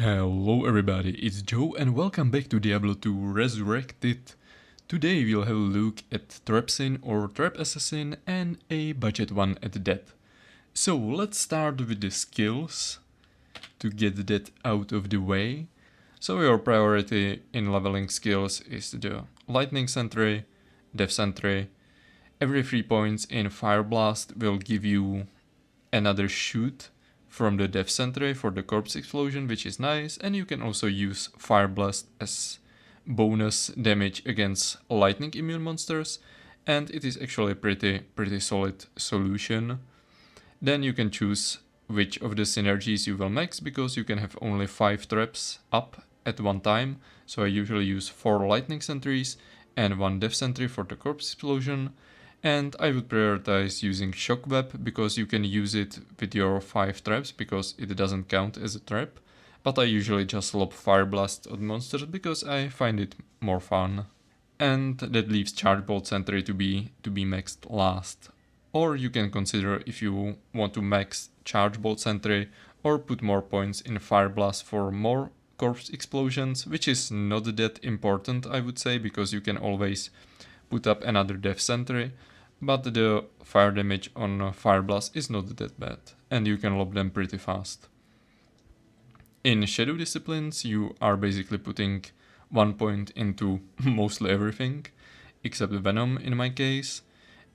Hello everybody, it's Joe and welcome back to Diablo 2 Resurrected. Today we'll have a look at Trapsin or Trap Assassin and a budget one at that. So let's start with the skills to get that out of the way. So your priority in leveling skills is the Lightning Sentry, Death Sentry. Every 3 points in Fire Blast will give you another shoot from the Death Sentry for the corpse explosion, which is nice, and you can also use Fire Blast as bonus damage against lightning immune monsters, and it is actually a pretty solid solution. Then you can choose which of the synergies you will max, because you can have only 5 traps up at one time, so I usually use 4 lightning sentries and 1 death sentry for the corpse explosion. And I would prioritize using Shock Web because you can use it with your 5 traps because it doesn't count as a trap. But I usually just lob Fire Blast on monsters because I find it more fun. And that leaves Charge Bolt Sentry to be maxed last. Or you can consider if you want to max Charge Bolt Sentry or put more points in Fire Blast for more corpse explosions, which is not that important I would say, because you can always put up another Death Sentry. But the fire damage on Fire Blast is not that bad, and you can lob them pretty fast. In Shadow Disciplines you are basically putting 1 point into mostly everything, except Venom in my case,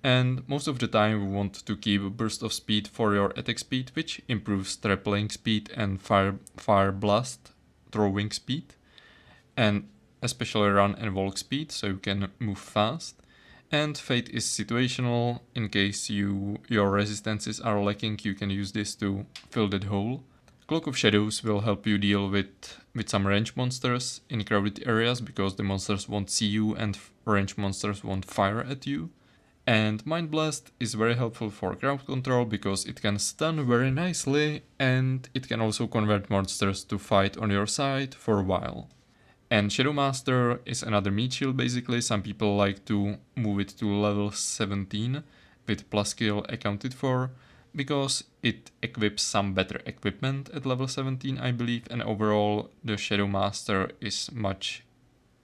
and most of the time we want to keep a burst of speed for your attack speed, which improves trap laying speed and Fire Blast throwing speed, and especially run and walk speed, so you can move fast. And Fate is situational. In case your resistances are lacking, you can use this to fill that hole. Cloak of Shadows will help you deal with some range monsters in crowded areas, because the monsters won't see you and range monsters won't fire at you. And Mind Blast is very helpful for crowd control because it can stun very nicely, and it can also convert monsters to fight on your side for a while. And Shadow Master is another meat shield basically. Some people like to move it to level 17 with plus skill accounted for, because it equips some better equipment at level 17 I believe, and overall the Shadow Master is much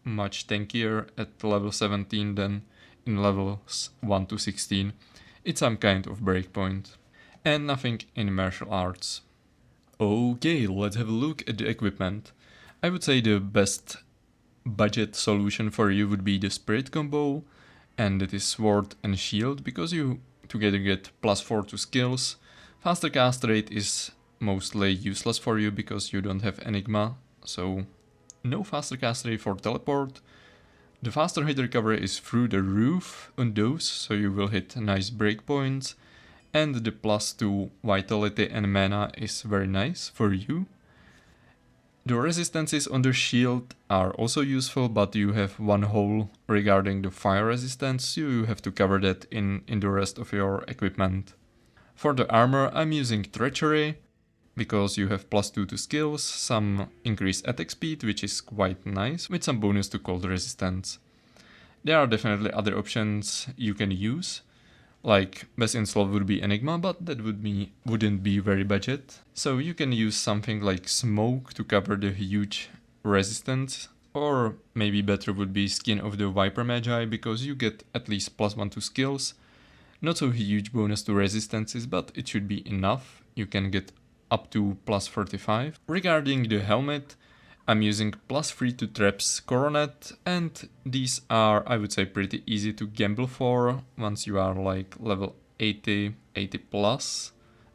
tankier at level 17 than in levels 1 to 16. It's some kind of breakpoint. And nothing in martial arts. Okay, let's have a look at the equipment. I would say the best budget solution for you would be the Spirit combo, and that is Sword and Shield, because you together get +4 to skills. Faster cast rate is mostly useless for you because you don't have Enigma, so no faster cast rate for teleport. The faster hit recovery is through the roof on those, so you will hit nice breakpoints, and the +2 vitality and mana is very nice for you. The resistances on the shield are also useful, but you have one hole regarding the fire resistance, so you have to cover that in the rest of your equipment. For the armor I'm using Treachery, because you have +2 to skills, some increased attack speed, which is quite nice, with some bonus to cold resistance. There are definitely other options you can use. Like best in slot would be Enigma, but that wouldn't be very budget. So you can use something like Smoke to cover the huge resistance, or maybe better would be Skin of the Viper Magi, because you get at least +1 to skills. Not so huge bonus to resistances, but it should be enough. You can get up to +35. Regarding the helmet, I'm using +3 to traps coronet, and these are, I would say, pretty easy to gamble for once you are like level 80 plus,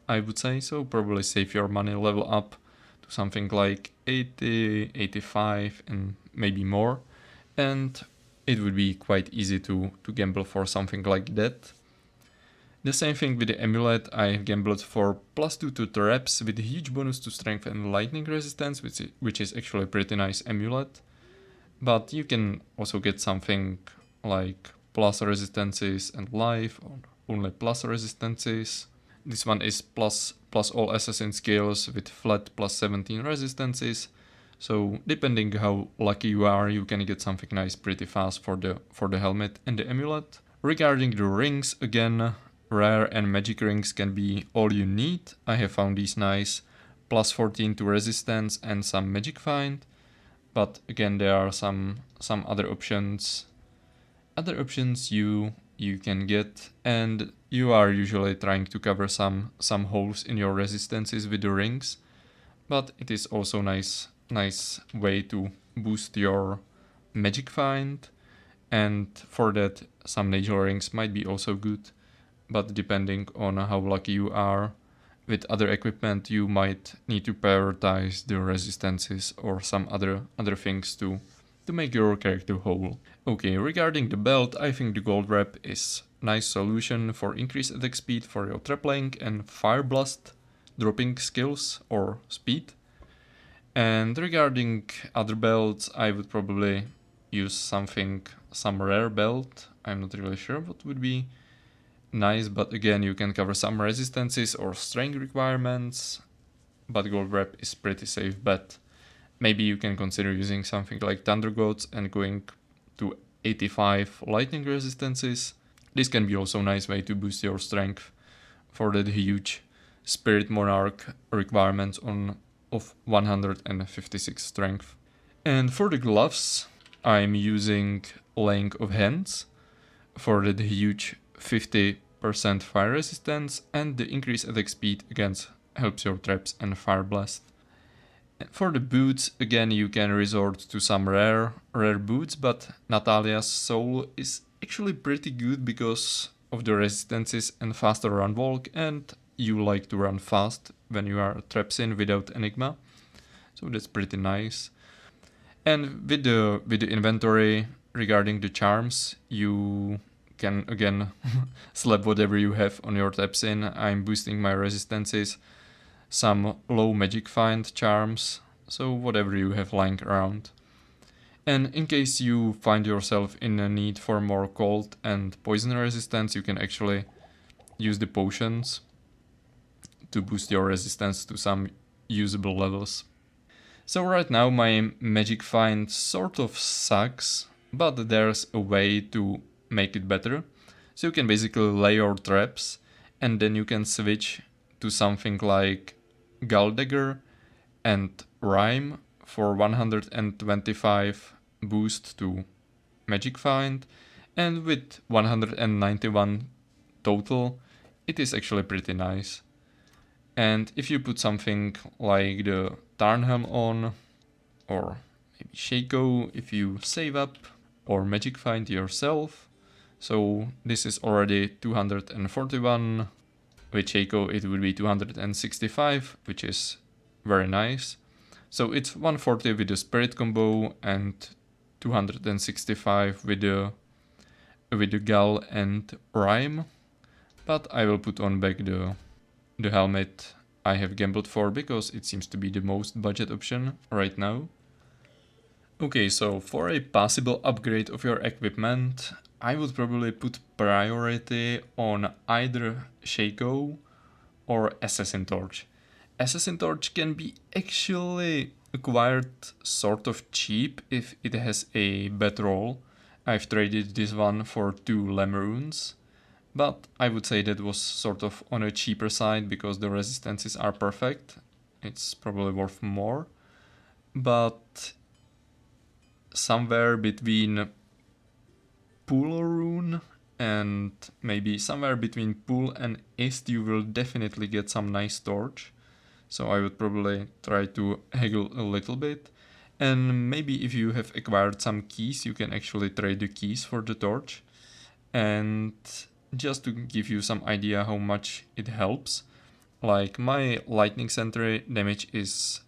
I would say. So probably save your money, level up to something like 80, 85 and maybe more, and it would be quite easy to gamble for something like that. The same thing with the amulet. I gambled for +2 to traps with a huge bonus to strength and lightning resistance, which is actually a pretty nice amulet. But you can also get something like plus resistances and life, or only plus resistances. This one is plus all assassin skills with flat +17 resistances. So depending how lucky you are, you can get something nice pretty fast for the helmet and the amulet. Regarding the rings, again, rare and magic rings can be all you need. I have found these nice plus 14 to resistance and some magic find. But again, there are some other options. Other options you can get, and you are usually trying to cover some holes in your resistances with the rings. But it is also nice way to boost your magic find, and for that some nature rings might be also good. But depending on how lucky you are with other equipment, you might need to prioritize the resistances or some other things to make your character whole. Okay, regarding the belt, I think the gold wrap is nice solution for increased attack speed for your trap link and fire blast dropping skills or speed. And regarding other belts, I would probably use some rare belt. I'm not really sure what would be nice, but again, you can cover some resistances or strength requirements, but gold wrap is pretty safe bet. Maybe you can consider using something like Thunder Gods and going to 85 lightning resistances. This can be also a nice way to boost your strength for that huge Spirit Monarch requirements of 156 strength. And for the gloves, I'm using Laying of Hands for the huge 50% fire resistance, and the increased attack speed against helps your traps and fire blast. And for the boots, again you can resort to some rare boots, but Natalia's Soul is actually pretty good because of the resistances and faster run walk, and you like to run fast when you are Trapsin without Enigma, so that's pretty nice. And with the inventory regarding the charms, you can again slap whatever you have on your Trapsin. I'm boosting my resistances, some low magic find charms, so whatever you have lying around. And in case you find yourself in a need for more cold and poison resistance, you can actually use the potions to boost your resistance to some usable levels. So right now my magic find sort of sucks, but there's a way to make it better. So you can basically lay your traps, and then you can switch to something like Galdagger and Rhyme for 125 boost to magic find, and with 191 total, it is actually pretty nice. And if you put something like the Tarnhelm on, or maybe Shaco if you save up, or magic find yourself, so this is already 241. With Shaco it would be 265, which is very nice. So it's 140 with the spirit combo and 265 with the Gal and Rhyme. But I will put on back the helmet I have gambled for because it seems to be the most budget option right now. Okay, so for a possible upgrade of your equipment, I would probably put priority on either Shaco or Assassin Torch. Assassin Torch can be actually acquired sort of cheap if it has a bad roll. I've traded this one for 2 Lemrunes, but I would say that was sort of on a cheaper side because the resistances are perfect. It's probably worth more, but somewhere between Pool Rune and maybe somewhere between Pool and Ist you will definitely get some nice torch. So I would probably try to haggle a little bit. And maybe if you have acquired some keys, you can actually trade the keys for the torch. And just to give you some idea how much it helps, like my lightning sentry damage is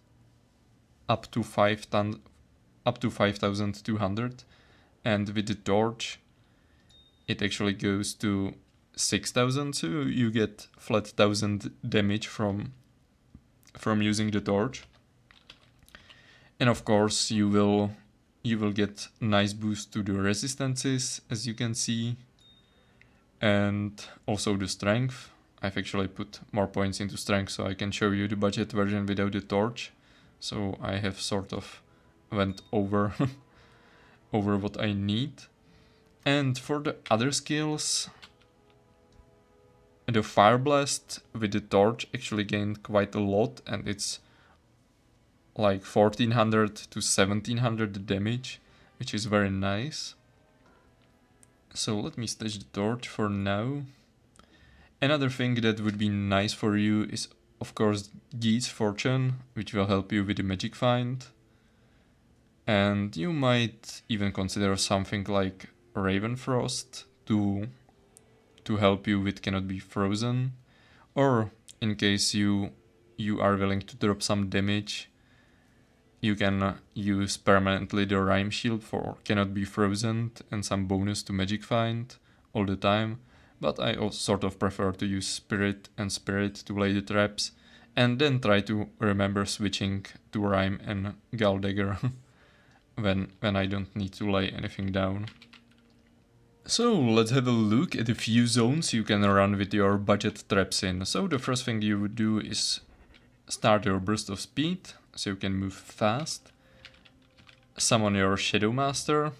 up to 5,200, and with the torch it actually goes to 6,000, so you get flat 1,000 damage from using the torch. And of course you will get nice boost to the resistances, as you can see, and also the strength. I've actually put more points into strength so I can show you the budget version without the torch. So I have sort of went over over what I need. And for the other skills, the Fire Blast with the torch actually gained quite a lot, and it's like 1400 to 1700 damage, which is very nice. So let me stash the torch for now. Another thing that would be nice for you is of course Gee's Fortune, which will help you with the magic find. And you might even consider something like Ravenfrost to help you with Cannot Be Frozen, or in case you are willing to drop some damage, you can use permanently the Rhyme Shield for Cannot Be Frozen and some bonus to Magic Find all the time, but I also sort of prefer to use Spirit and Spirit to lay the traps, and then try to remember switching to Rhyme and Gall Dagger when I don't need to lay anything down. So let's have a look at a few zones you can run with your budget Trapsin. So the first thing you would do is start your burst of speed, so you can move fast. Summon your Shadow Master.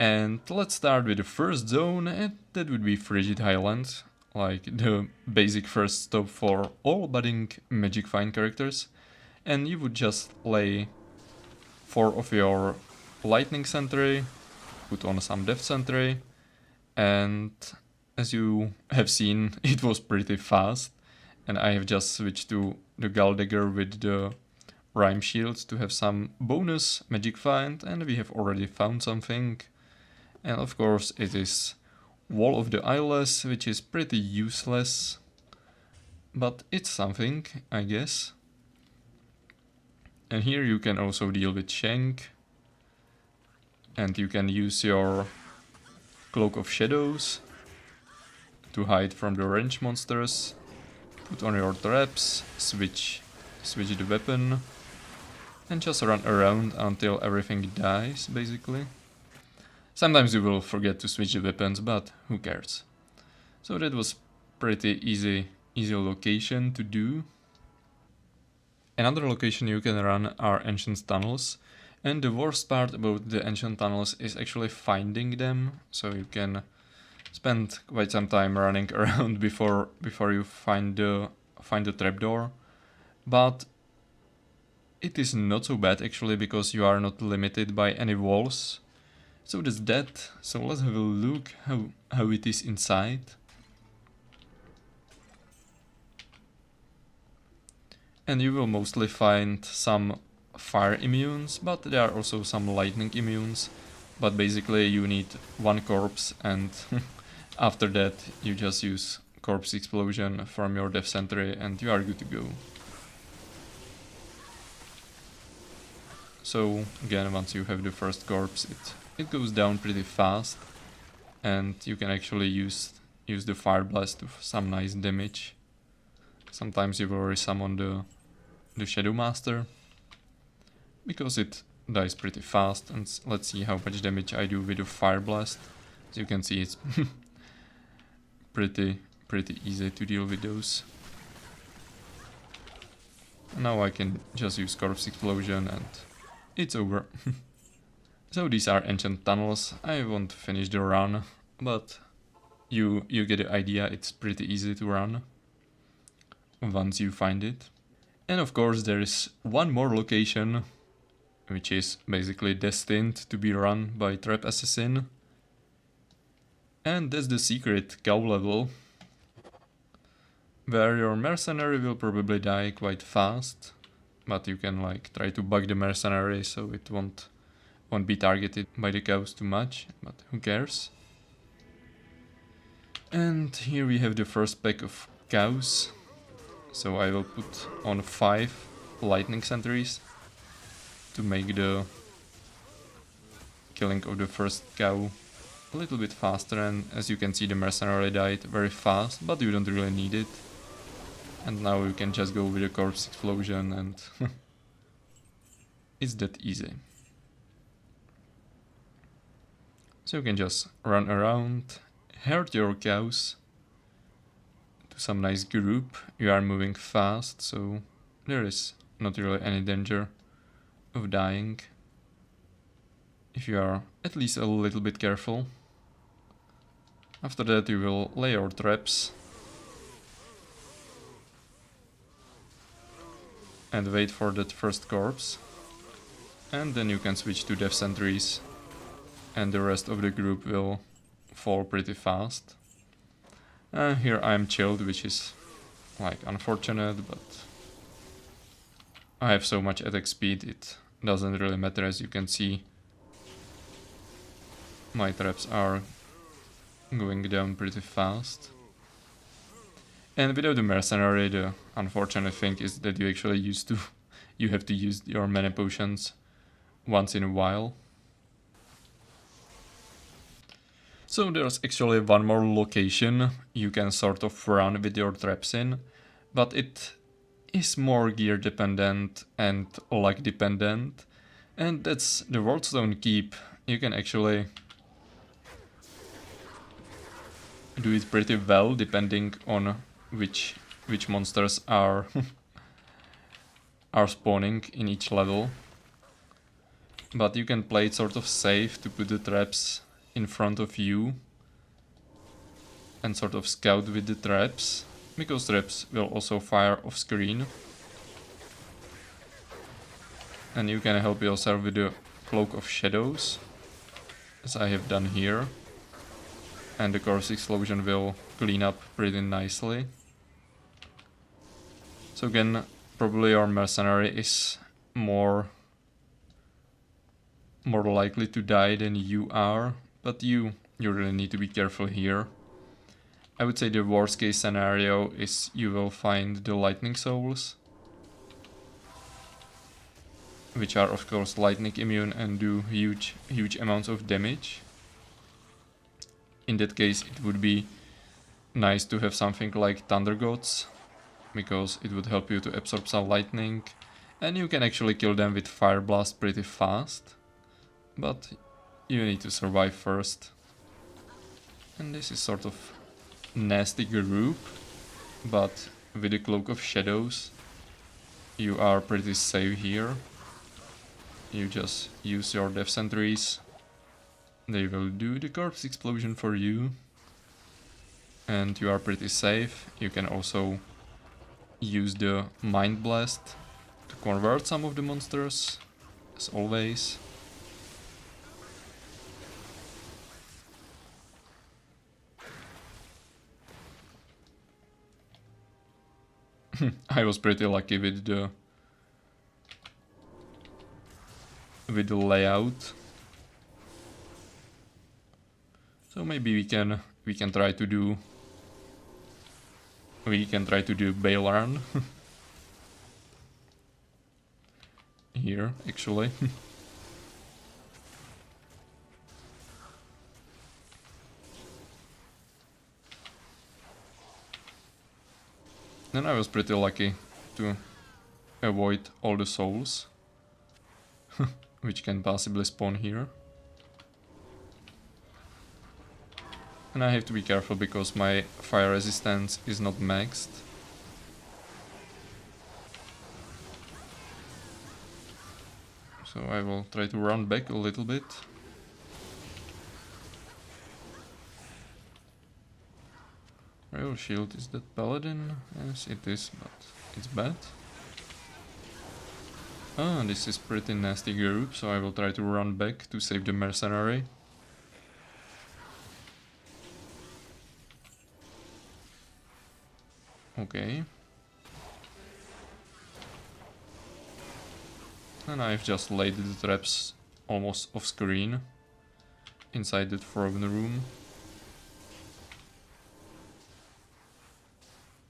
And let's start with the first zone, and that would be Frigid Highlands, like the basic first stop for all budding Magic Find characters. And you would just lay 4 of your Lightning Sentry, put on some Death Sentry, and as you have seen, it was pretty fast, and I have just switched to the Gall Dagger with the Rhyme Shield to have some bonus Magic Find, and we have already found something. And of course it is Wall of the Eyeless, which is pretty useless, but it's something, I guess. And here you can also deal with Shank, and you can use your Cloak of Shadows to hide from the range monsters, put on your traps, switch the weapon, and just run around until everything dies, basically. Sometimes you will forget to switch the weapons, but who cares. So that was pretty easy location to do. Another location you can run are Ancient Tunnels, and the worst part about the Ancient Tunnels is actually finding them, so you can spend quite some time running around before you find the trapdoor. But it is not so bad actually, because you are not limited by any walls. So that's that. So let's have a look how it is inside. And you will mostly find some fire immunes, but there are also some lightning immunes. But basically you need 1 corpse, and after that you just use corpse explosion from your Death Sentry and you are good to go. So again, once you have the first corpse, it goes down pretty fast, and you can actually use the Fire Blast to some nice damage. Sometimes you will resummon the Shadow Master, because it dies pretty fast, and let's see how much damage I do with the Fire Blast. As you can see, it's pretty easy to deal with those. Now I can just use Corpse Explosion and it's over. So these are Ancient Tunnels. I won't finish the run, but you get the idea. It's pretty easy to run once you find it. And of course there is one more location, which is basically destined to be run by Trap Assassin. And that's the secret cow level, where your mercenary will probably die quite fast, but you can like try to bug the mercenary so it won't be targeted by the cows too much, but who cares. And here we have the first pack of cows, so I will put on 5 lightning sentries to make the killing of the first cow a little bit faster, and as you can see the mercenary died very fast, but you don't really need it. And now you can just go with a corpse explosion and it's that easy. So you can just run around, herd your cows to some nice group. You are moving fast, so there is not really any danger of dying if you are at least a little bit careful. After that you will lay your traps. and wait for that first corpse. And then you can switch to death sentries, and the rest of the group will fall pretty fast. Here I'm chilled, which is like unfortunate, but I have so much attack speed it doesn't really matter. As you can see, my traps are going down pretty fast. And without the mercenary, the unfortunate thing is that you actually you have to use your mana potions once in a while. So there's actually one more location you can sort of run with your Trapsin, but it is more gear dependent and luck dependent, and that's the Worldstone Keep. You can actually do it pretty well depending on which monsters are are spawning in each level. But you can play it sort of safe to put the traps in front of you and sort of scout with the traps, because traps will also fire off screen. And you can help yourself with the Cloak of Shadows, as I have done here. And the Corpse Explosion will clean up pretty nicely. So again, probably your mercenary is more likely to die than you are, but you really need to be careful here. I would say the worst case scenario is you will find the lightning souls, which are of course lightning immune and do huge amounts of damage. In that case it would be nice to have something like Thunder Gods, because it would help you to absorb some lightning, and you can actually kill them with Fire Blast pretty fast. But you need to survive first. And this is sort of nasty group, but with the Cloak of Shadows you are pretty safe here. You just use your death sentries, they will do the corpse explosion for you, and you are pretty safe. You can also use the Mind Blast to convert some of the monsters, as always. I was pretty lucky with the layout. So maybe we can try to do Baal run here actually. Then I was pretty lucky to avoid all the souls which can possibly spawn here. And I have to be careful because my fire resistance is not maxed. So I will try to run back a little bit. Royal Shield, is that Paladin? Yes, it is, but it's bad. Ah, this is pretty nasty group, so I will try to run back to save the mercenary. Okay. And I've just laid the traps almost off screen inside the throne room.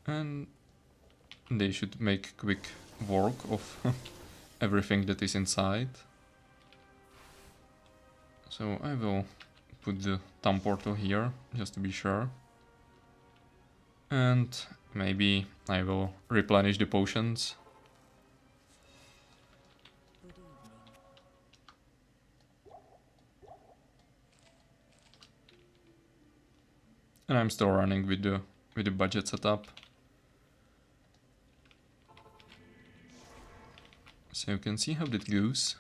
And they should make quick work of everything that is inside. So I will put the Thumb Portal here, just to be sure. And maybe I will replenish the potions. And I'm still running with the budget setup. So you can see how that goes.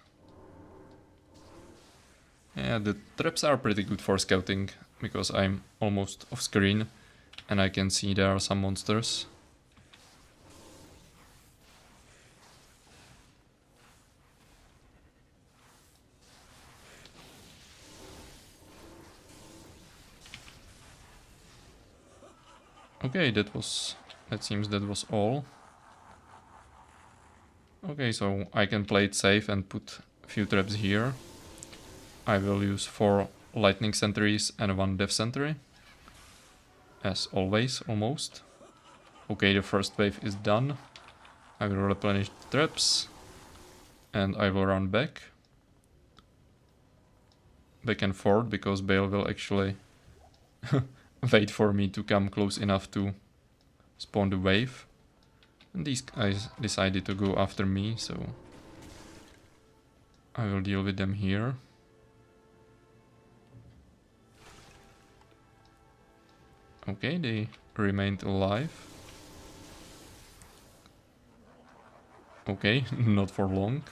Yeah, the traps are pretty good for scouting, because I'm almost off screen and I can see there are some monsters. Okay, that seems that was all. Okay, so I can play it safe and put a few traps here. I will use 4 lightning sentries and 1 death sentry. As always, almost. Okay, the first wave is done. I will replenish the traps. And I will run back and forth, because Baal will actually wait for me to come close enough to spawn the wave. And these guys decided to go after me, so I will deal with them here. Okay, they remained alive. Okay, not for long.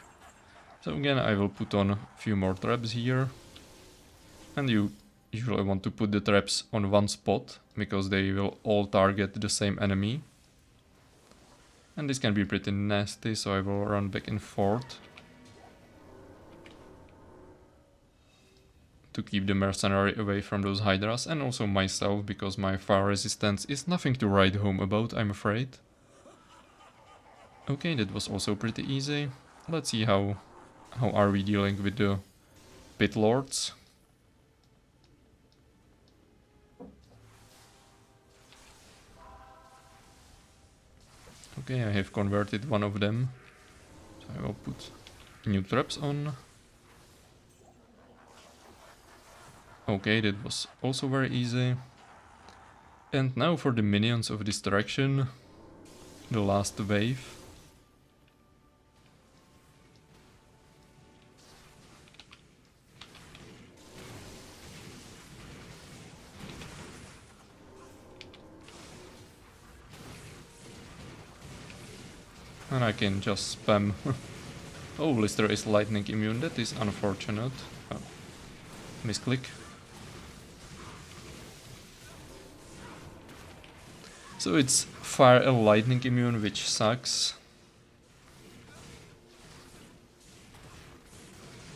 So again, I will put on a few more traps here. And you usually want to put the traps on one spot, because they will all target the same enemy. And this can be pretty nasty, so I will run back and forth to keep the mercenary away from those hydras, and also myself, because my fire resistance is nothing to write home about, I'm afraid. Okay, that was also pretty easy. Let's see how are we dealing with the pit lords. Okay, I have converted one of them, so I will put new traps on. Okay, that was also very easy. And now for the minions of distraction, the last wave. And I can just spam. Oh, Lister is lightning immune, that is unfortunate. Oh, misclick. So it's fire and lightning immune, which sucks.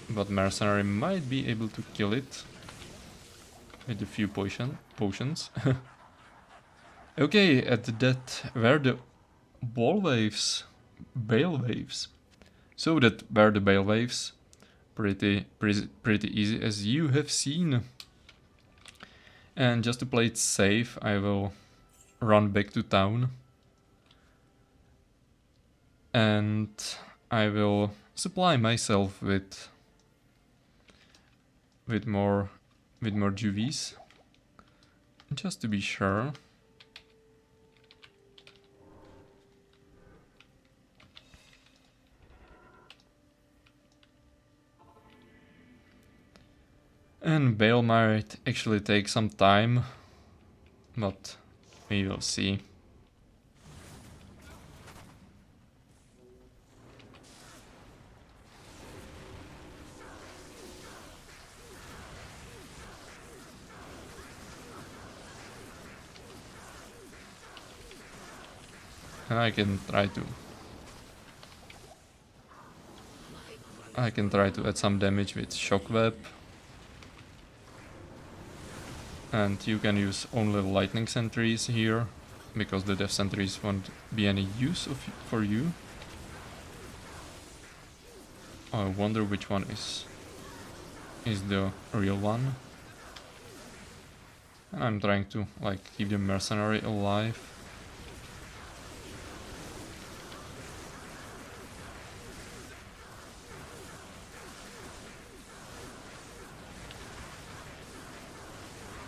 But Mercenary might be able to kill it with a few potions. Okay, at that were the Baal waves. So that were the Baal waves. Pretty easy, as you have seen. And just to play it safe, I will run back to town. And I will supply myself with more juvies, just to be sure. And Baal might actually take some time, but we will see. And I can try to add some damage with Shockweb. And you can use only lightning sentries here, because the death sentries won't be any use for you. I wonder which one is the real one. And I'm trying to keep the mercenary alive.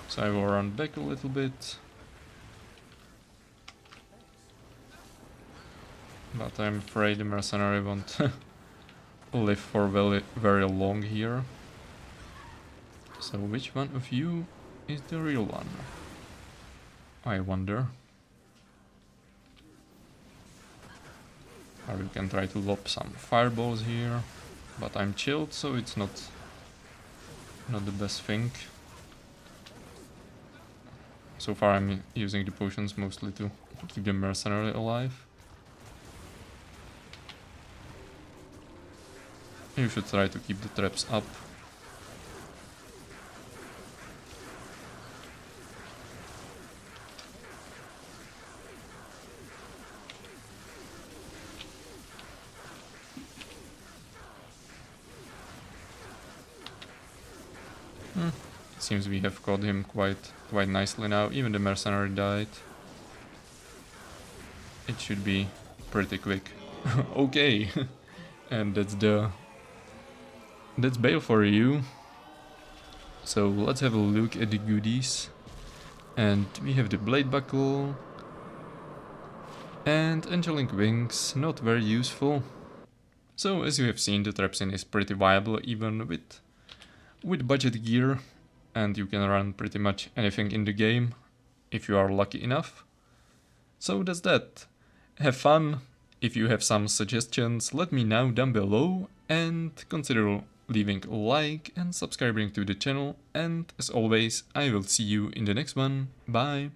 So I will run back a little bit. But I'm afraid the mercenary won't live for very long here. So which one of you is the real one? I wonder. Or you can try to lob some fireballs here. But I'm chilled, so it's not the best thing. So far I'm using the potions mostly to keep the mercenary alive. You should try to keep the traps up. It seems we have caught him quite nicely now. Even the mercenary died. It should be pretty quick. Okay. And that's Baal for you. So let's have a look at the goodies. And we have the blade buckle. And angelic wings, not very useful. So as you have seen, the Trapsin is pretty viable even with budget gear. And you can run pretty much anything in the game if you are lucky enough. So that's that. Have fun. If you have some suggestions, let me know down below, and consider leaving a like and subscribing to the channel, and as always, I will see you in the next one. Bye!